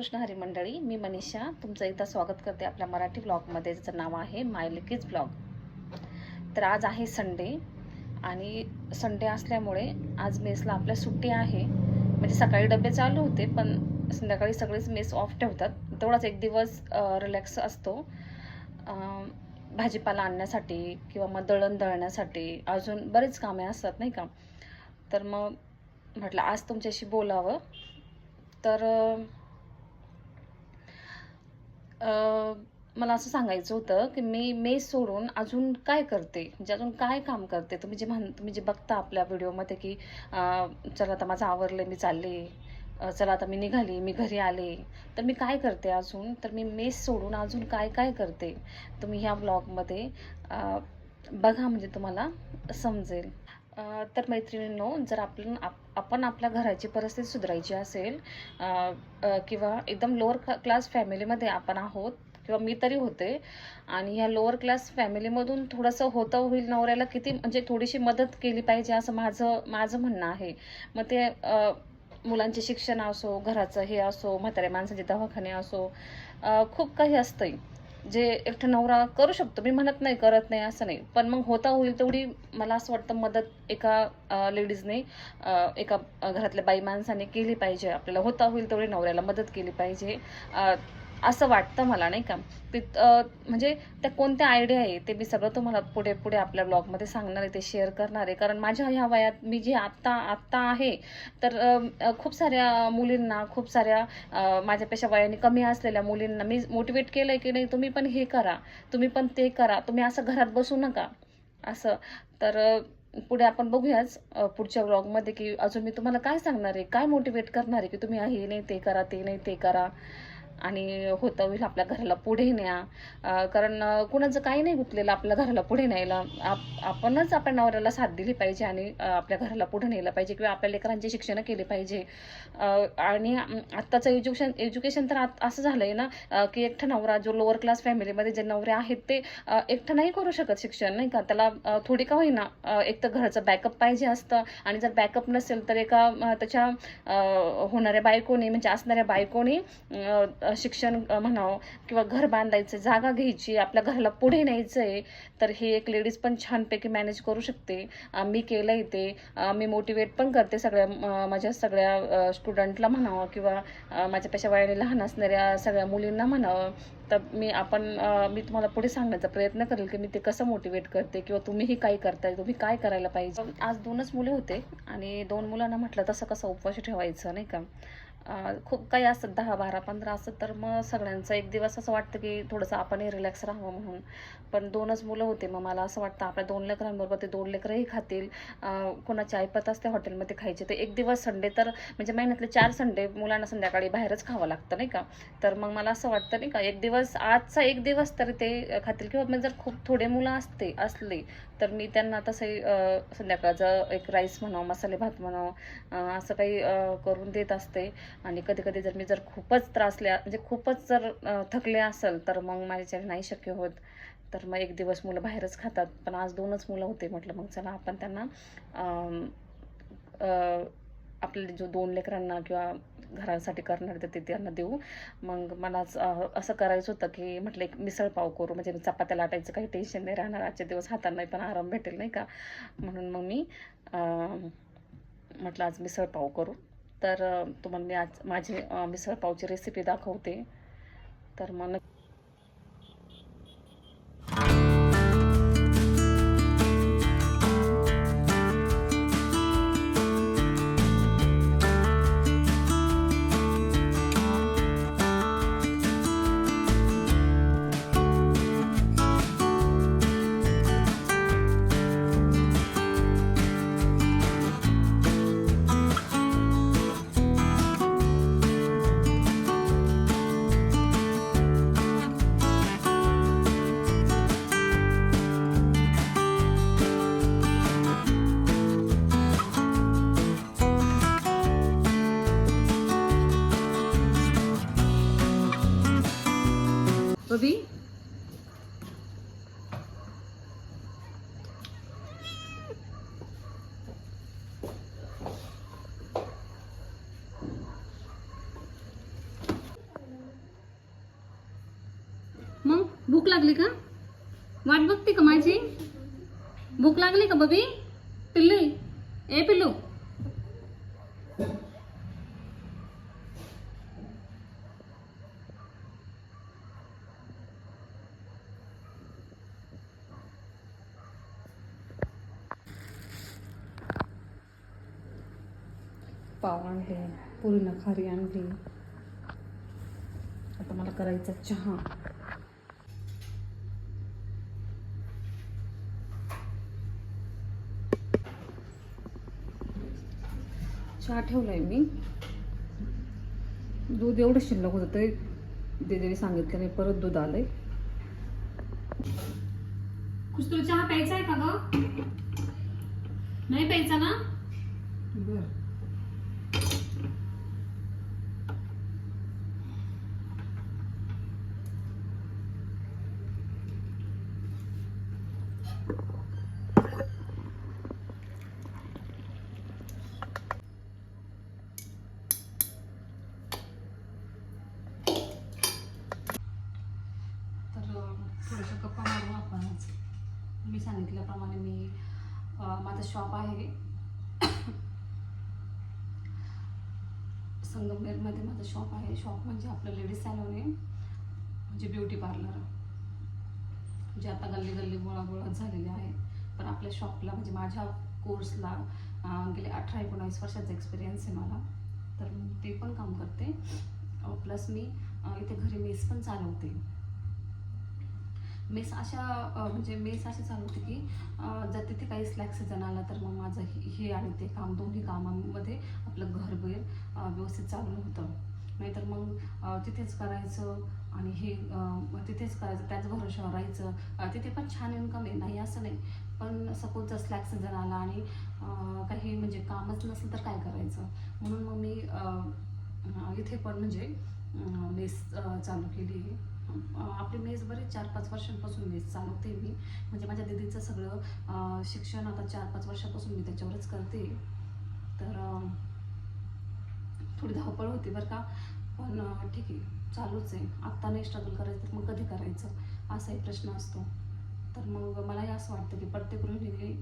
कृष्ण हरी मंडळी, मी मनीषा तुमचं एकदा स्वागत करते आपल्या मराठी ब्लॉगमध्ये, ज्याचं नाव आहे माय लिकीज ब्लॉग. तर आज आहे संडे आणि संडे असल्यामुळे आज मेसला आपल्या सुट्टी आहे. म्हणजे सकाळी डबे चालू होते पण संध्याकाळी सगळेच मेस ऑफ ठेवतात. तेवढाच एक दिवस रिलॅक्स असतो. भाजीपाला आणण्यासाठी किंवा मग दळण दळण्यासाठी अजून बरेच कामे असतात नाही का. तर मग म्हटलं आज तुमच्याशी बोलावं. तर मला असं सांगायचं होतं की मी मेस सोडून अजून काय करते, म्हणजे अजून काय काम करते. तुम्ही जे बघता आपल्या व्हिडिओमध्ये की चला आता माझं आवरलं, मी चालले, चला आता मी निघाली, मी घरी आले. तर मी काय करते अजून, तर मी मेस सोडून अजून काय काय करते तुम्ही ह्या ब्लॉगमध्ये बघा, म्हणजे तुम्हाला समजेल. तर मैत्रिणींनो, जर आपण आपल्या घराची परिस्थिती सुधारायची असेल किंवा एकदम लोअर क्लास फॅमिलीमध्ये आपण आहोत किंवा मी तरी होते, आणि ह्या लोअर क्लास फॅमिलीमधून थोडंसं होतं होईल नवऱ्याला किती, म्हणजे थोडीशी मदत केली पाहिजे असं माझं म्हणणं आहे. मग ते मुलांचे शिक्षण असो, घराचं हे असो, म्हाताऱ्या माणसाचे दवाखाने असो, खूप काही असतंय जे एकटा नवरा करू शकतो. मी म्हणत नाही करत नाही असं नाही, पण मग होता होईल तेवढी मला असं वाटतं मदत एका लेडीजने, एका घरातल्या बाई माणसाने केली पाहिजे. आपल्याला होता होईल तेवढी नवऱ्याला मदत केली पाहिजे असं वाटतं मला नाही का. ते म्हणजे त्या कोणत्या आयडिया आहे ते मी सगळं तुम्हाला पुढे पुढे आपल्या ब्लॉगमध्ये सांगणार आहे, ते शेअर करणार आहे. कारण माझ्या ह्या वयात मी जे आत्ता आहे, तर खूप साऱ्या मुलींना, खूप साऱ्या माझ्यापेक्षा वयाने कमी असलेल्या मुलींना मी मोटिवेट केलं आहे की नाही, तुम्ही पण हे करा, तुम्ही पण ते करा, तुम्ही असं घरात बसू नका असं. तर पुढे आपण बघूयाच पुढच्या व्लॉगमध्ये की अजून मी तुम्हाला काय सांगणार आहे, काय मोटिवेट करणार आहे की तुम्ही हे नाही ते करा, ते नाही ते करा, आणि होतं होईल आपल्या घराला पुढे न्या. कारण कुणाचं काही नाही गुंतलेलं आपल्या घराला पुढे न्यायला. आपणच आपल्या नवऱ्याला साथ दिली पाहिजे आणि आपल्या घराला पुढे नेलं पाहिजे किंवा आपल्या लेकरांची शिक्षण केली पाहिजे. आणि आत्ताचं एज्युकेशन तर असं झालं आहे ना की एकटा नवरा, जो लोअर क्लास फॅमिलीमध्ये जे नवरे आहेत ते एकटं नाही करू शकत शिक्षण नाही का. त्याला थोडी का होईना एक तर घराचं बॅकअप पाहिजे असतं, आणि जर बॅकअप नसेल तर एका त्याच्या होणाऱ्या बायकोनी, म्हणजे असणाऱ्या बायकोनी शिक्षण म्हणावं किंवा घर बांधायचं, जागा घ्यायची, आपल्या घराला पुढे न्यायचं आहे, तर हे एक लेडीज पण छानपैकी मॅनेज करू शकते. मी केलं आहे ते. मी मोटिवेट पण करते माझ्या सगळ्या स्टुडंटला म्हणावं किंवा माझ्यापेक्षा वयाने लहान असणाऱ्या सगळ्या मुलींना म्हणावं. तर मी तुम्हाला पुढे सांगण्याचा प्रयत्न करेल की मी ते कसं मोटिवेट करते किंवा तुम्हीही काय करताय, तुम्ही काय करायला पाहिजे. आज 2च मुले होते आणि 2 मुलांना म्हटलं तसं कसं उपवास ठेवायचं नाही का. खूप काही असतं, 10, 12, 15 असतं, तर मग सगळ्यांचं एक दिवस असं वाटतं की थोडंसं आपणही रिलॅक्स राहावं म्हणून. पण 2च मुलं होते, मग मला असं वाटतं आपल्या 2 लेकरांबरोबर ते 2 लेकरंही खातील. कोणाची ऐपत असते हॉटेलमध्ये खायचे, तर एक दिवस संडे, तर म्हणजे महिन्यातले 4 संडे मुलांना संध्याकाळी बाहेरच खावं लागतं नाही का. तर मग मला असं वाटतं नाही का, एक दिवस, आजचा एक दिवस तरी ते खातील. किंवा म्हणजे जर खूप थोडे मुलं असले तर मी त्यांना तसंही संध्याकाळचं एक राईस म्हणावं, मसाले भात म्हणावं, असं काही करून देत असते. आणि कधी कधी जर खूपच त्रासले, म्हणजे खूपच जर थकले असेल तर मग माझ्याच्याने नाही शक्य होत, तर मग एक दिवस मुलं बाहेरच खातात. पण आज 2च मुलं होते, म्हटलं मग चला आपण त्यांना आपले जो 2 लेकरांना किंवा घरासाठी करणार ते त्यांना देऊ. मग मला असं करायचं होतं की म्हटलं एक मिसळ पाव करू, म्हणजे चपात्या लाटायचं काही टेन्शन नाही राहणार, आजच्या दिवस हातांनाही पण आराम भेटेल नाही का. म्हणून मग मी म्हटलं आज मिसळ पाव करू. तर तुम्हाला मी आज माझी मिसळ पावची रेसिपी दाखवते. तर मग भूक लागली का? वाट बघते का माझी? भूक लागली का बबी? पिल्लू ए पिल्लू, पाव आणले, पुरीनं खारी आणली. आता मला करायचा चहा. चहा ठेवलाय मी. दूध एवढं शिल्लक होतं तरी दीदीने सांगितलं नाही, परत दूध आलंय. कुछ तुला चहा प्यायचा आहे का ग? नाही प्यायचा ना? बर. थोडंसं गप्पा मारू आपण. मी सांगितल्याप्रमाणे मी माझं शॉप आहे संगमनेरमध्ये. माझं शॉप आहे. शॉप म्हणजे आपलं लेडीज सॅलून आहे, म्हणजे ब्युटी पार्लर, जे आता गल्ली गल्ली मुळामुळात झालेले आहे. पण आपल्या शॉपला म्हणजे माझ्या कोर्सला गेले 18-19 वर्षाचा एक्सपिरियन्स आहे मला. तर ते पण काम करते. प्लस मी इथे घरी मेस पण चालवते. मेस अशा म्हणजे मेस अशी चालवते की जर तिथे काही स्लॅक सीझन आला तर मग माझं हे आणि ते काम, दोन्ही कामांमध्ये आपलं घरबीर व्यवस्थित चालू होतं. नाहीतर मग तिथेच करायचं आणि हे तिथेच करायचं, त्याच भरोशावर राहायचं. तिथे पण छान इन्कम आहे, नाही असं नाही. पण सपोज जर स्लॅक सीझन आला आणि काही म्हणजे कामच नसेल तर काय करायचं. म्हणून मग मी इथे पण म्हणजे मेस चालू केली आहे. आपली मेस बरेच 4-5 वर्षांपासून मेस चालवते मी. म्हणजे माझ्या दीदीचं सगळं शिक्षण आता 4-5 वर्षापासून मी त्याच्यावरच करते. तर थोडी धावपळ होती बरं का, पण ठीक आहे, चालूच आहे. आत्ता नाही स्ट्रगल करायचं तर मग कधी करायचं असाही प्रश्न असतो. तर मग मलाही असं वाटतं की प्रत्येक गृहिणीने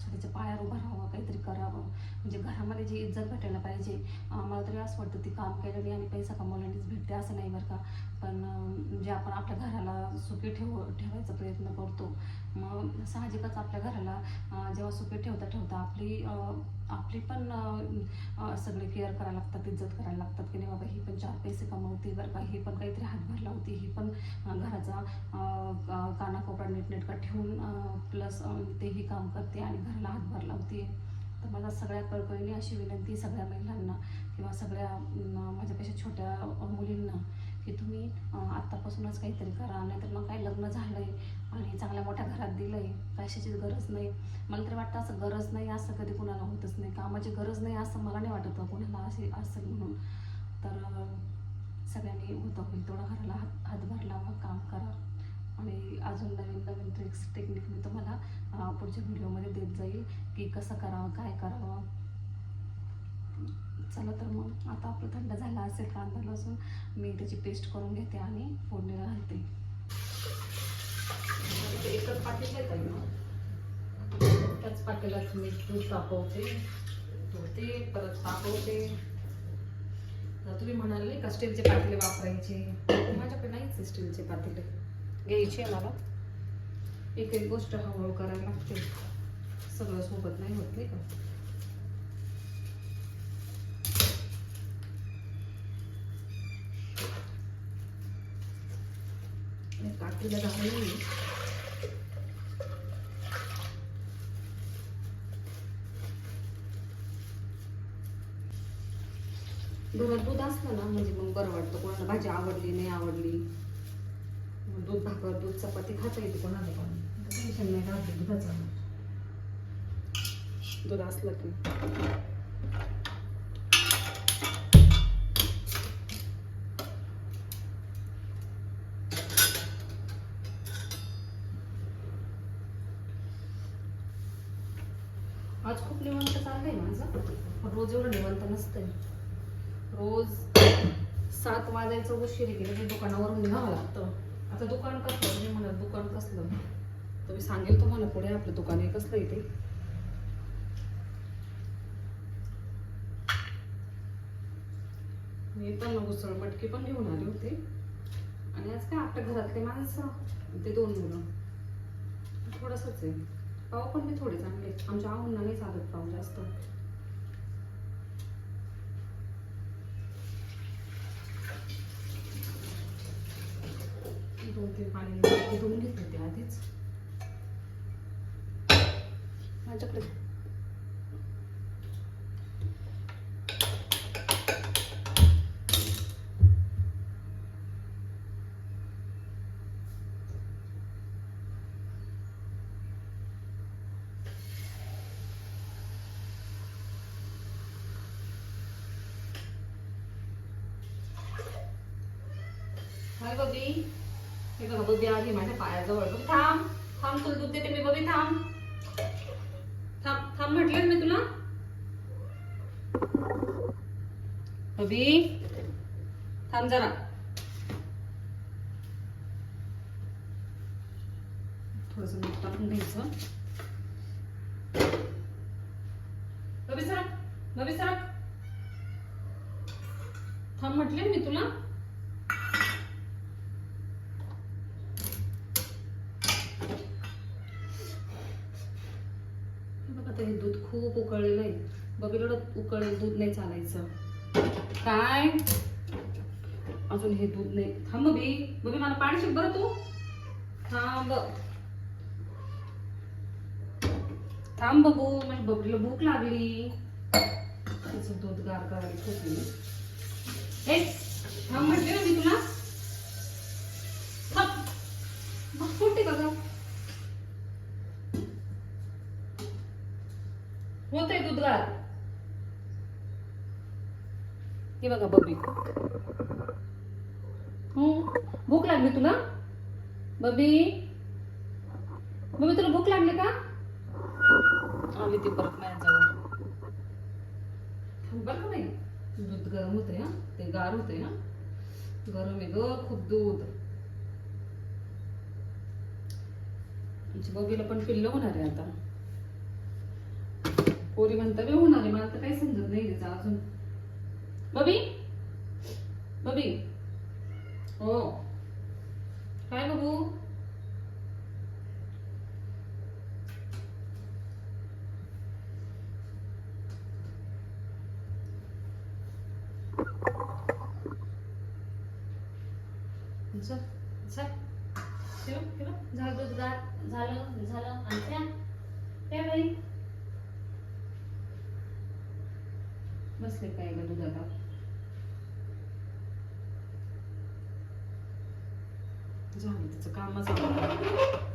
स्वतःच्या पायावर उभं राहावं, काहीतरी करावं. म्हणजे घरामध्ये जी इज्जत भेटायला पाहिजे. मला तरी असं वाटतं ती काम केल्याने आणि पैसा कमवल्यानेच भेटते असं नाही बरं का. पण जे आपण आपल्या घराला सुखी ठेवायचा प्रयत्न करतो, मग साहजिकच आपल्या घराला जेव्हा सुखी ठेवता आपली पण सगळे केअर करायला लागतात, इज्जत करायला लागतात की नाही बाबा ही पण 4 पैसे कमवते बरं का, ही पण काहीतरी हातभार लावते, ही पण घराचा कानाकोपरा नीटनेटका ठेवून प्लस तेही काम करते आणि घराला हातभार लावते. तर मला सगळ्या कळकळीने अशी विनंती सगळ्या महिलांना किंवा सगळ्या माझ्यापेक्षा छोट्या मुलींना की तुम्ही आत्तापासूनच काहीतरी करा. नाहीतर मग काय लग्न झालं आहे आणि चांगल्या मोठ्या घरात दिलं आहे, कशाचीच गरज नाही. मला तरी वाटतं असं गरज नाही असं कधी कुणाला होतच नाही. कामाची गरज नाही असं मला नाही वाटत कुणाला असेल म्हणून. तर सगळ्यांनी होतं होईल तेवढा घराला हातभार लावा, काम करा. आणि अजून नवीन नवीन ट्रिक्स टेक्निक मी तुम्हाला पुढच्या व्हिडिओमध्ये देत जाईल की कसं करावं, काय करावं. चला तर मग आता आपलं थंड झाला असेल कांदा लसूण, मी त्याची पेस्ट करून घेते आणि फोडणीला घालते. एकच पातेलं आहे ना, त्याच पातेल्यात मी दूध तापवते, धुते, परत तापवते. तुम्ही म्हणाले का स्टीलचे पातेले वापरायचे, माझ्याकडे नाहीच स्टीलचे पातेले घ्यायचे. मला एक एक गोष्ट हळूहळू करायला लागते, सगळं सोबत नाही होत नाही का. काकीला घालून घरात दूध असलं ना म्हणजे मग बरं वाटतं. कोणाला भाजी आवडली नाही आवडली, दूध भाकर दूध चपाती खाता येते कोणाला पण, टेन्शन नाही राहते दुधाचं. दूध असलं की आज खूप निवांत चाललंय माझं, पण रोज एवढं निवांत नसतंय. रोज 7 वाजायचं उशीर गेलं की दुकानावरून निघावं लागतं. आपलं दुकान कसलं, तुम्ही म्हणत दुकान कसलं, तर मी सांगेल तुम्हाला पुढे आपलं दुकान आहे कसलं इथे. मी पण उसळ मटकी पण घेऊन आले होते. आणि आज काय आपल्या घरातले माणसं, ते 2 मुलं, थोडंसंच आहे. पाव पण मी थोडे चांगले, आमच्या आऊंना नाही चालत पाव जास्त. दोन तीन पाणी धुवून घेतले ते आधीच माझ्याकडे. हाय बबी, हे बघा बबी आली माझ्या पायाजवळ. बघ थांब थांब, तुला दूध देते मी. बबी थांब थांब थांब, म्हटलं मी तुला. बबी थांब जरा. थोडस मीठ टाकून घ्यायचं. बबी सरक, बबी सरक. थांब म्हटले मी तुला. आता हे दूध खूप उकळलेलं आहे. बबीला उकळलेलं दूध नाही चालायचं. काय अजून हे दूध नाही. थांब बबी, बबी मला पाणी शिक बरं तू. थांब थांब बबू, माझ्या बबीला भूक लागली. तिचं दूध गार करायला ठेवली. हे थांब म्हटले ना मी तुला. थांब, भूक फुटते का ग? होतंय दूध गार. हे बघा बबी. भूक लागली तुला बबी? बबी तुला भूक लागली का? आली ती परत माझ्याजवळ. बरं का नाही, दूध गरम होते हा, ते गार होते ना, गरम आहे ग खूप दूध. आमच्या बबीला पण पिल्लं होणार आहे आता. पोरी म्हणतात बी होणार आहे, मला तर काही समजत नाही त्याचं अजून. बबी बबी, हो काय बघू? झालं दूध गार झालं झालं. आणि त्या बाई बसले काय ग दुधाला. झालं तिचं कामच आवडलं.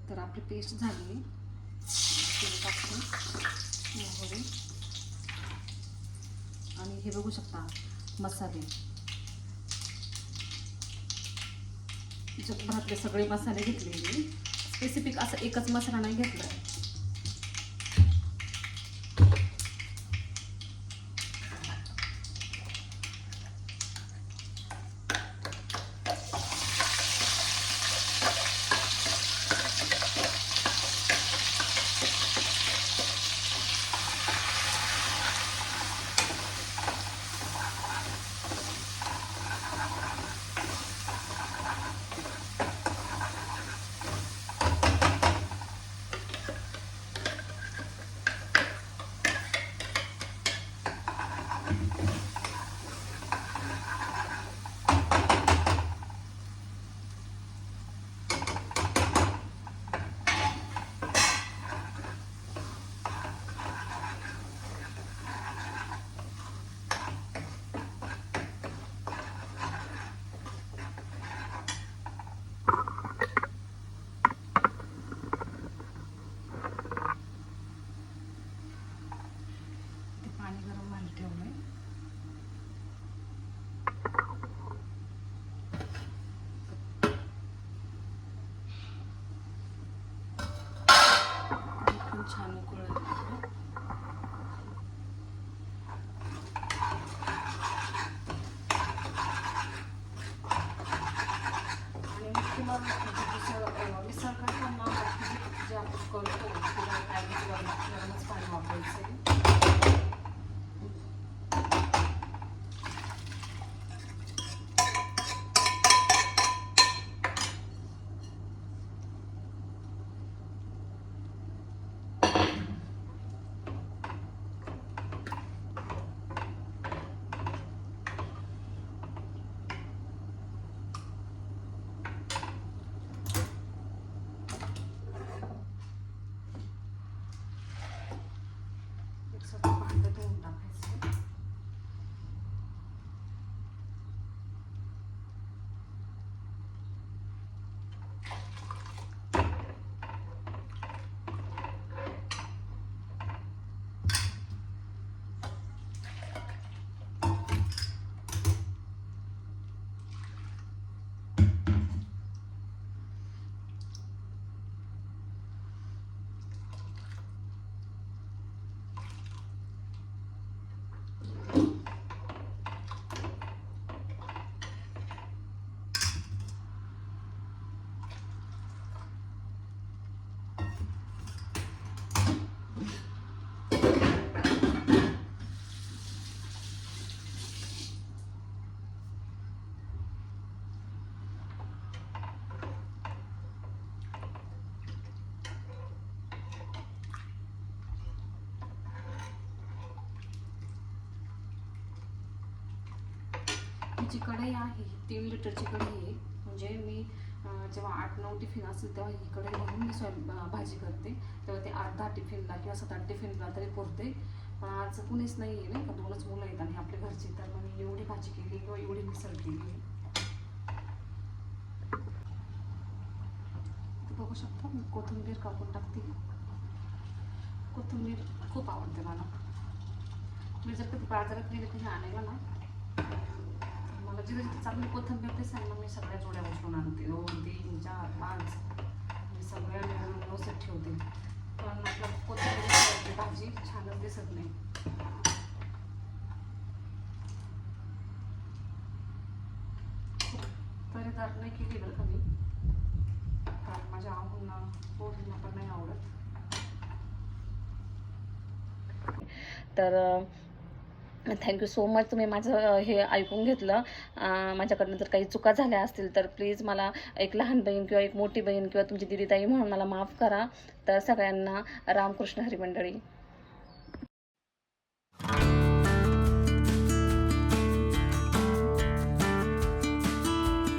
तर आपली पेस्ट झाली. मोहरी आणि हे बघू शकता मसाले, जगभरातले सगळे मसाले घेतले. स्पेसिफिक असं एकच मसाला नाही घेतला. पाणी गरम व्हायला ठेवलंय. खूप छान उकळलं. आणि किंवा मिसळ करताना जे आपण करतो किंवा गरमच पाणी वापरायचं आहे. सगळं भांडं धुवून टाकायचं. जी कढई आहे 3 लिटरची कढई आहे. म्हणजे मी जेव्हा 8-9 टिफिन असेल तेव्हा ही कढई भरून मी भाजी करते. तेव्हा ते 8-10 टिफिनला किंवा 7-8 टिफिनला तरी पुरते. पण आज कुणीच नाही आहे नाही का, 2च मुलं आहेत आणि आपल्या घरची. तर मग मी एवढी भाजी केली किंवा एवढी मिसळ केली. बघू शकता मी कोथिंबीर कापून टाकते. कोथिंबीर खूप आवडते मला. मी जर कधी बाजारात गेले कधी आणायला ना, मला जिथे जिथे चांगली कोथिंबीर दिसेल ना, मी सगळ्या जोड्या उचलून आणते. 2, 3, 4, 5 मी सगळ्या मिळून व्यवस्थित ठेवते. पण आपलं कोथिंबीर भाजी छानच दिसत नाही. तरी तर नाही केली बरं का मी, कारण माझ्या आहूंना पोरींना पण नाही आवडत. तर थँक्यू सो मच, तुम्ही माझं हे ऐकून घेतलं. माझ्याकडनं जर काही चुका झाल्या असतील तर प्लीज मला एक लहान बहीण किंवा एक मोठी बहीण किंवा तुमची दिदीताई म्हणून मला माफ करा. तर सगळ्यांना रामकृष्ण हरी मंडळी.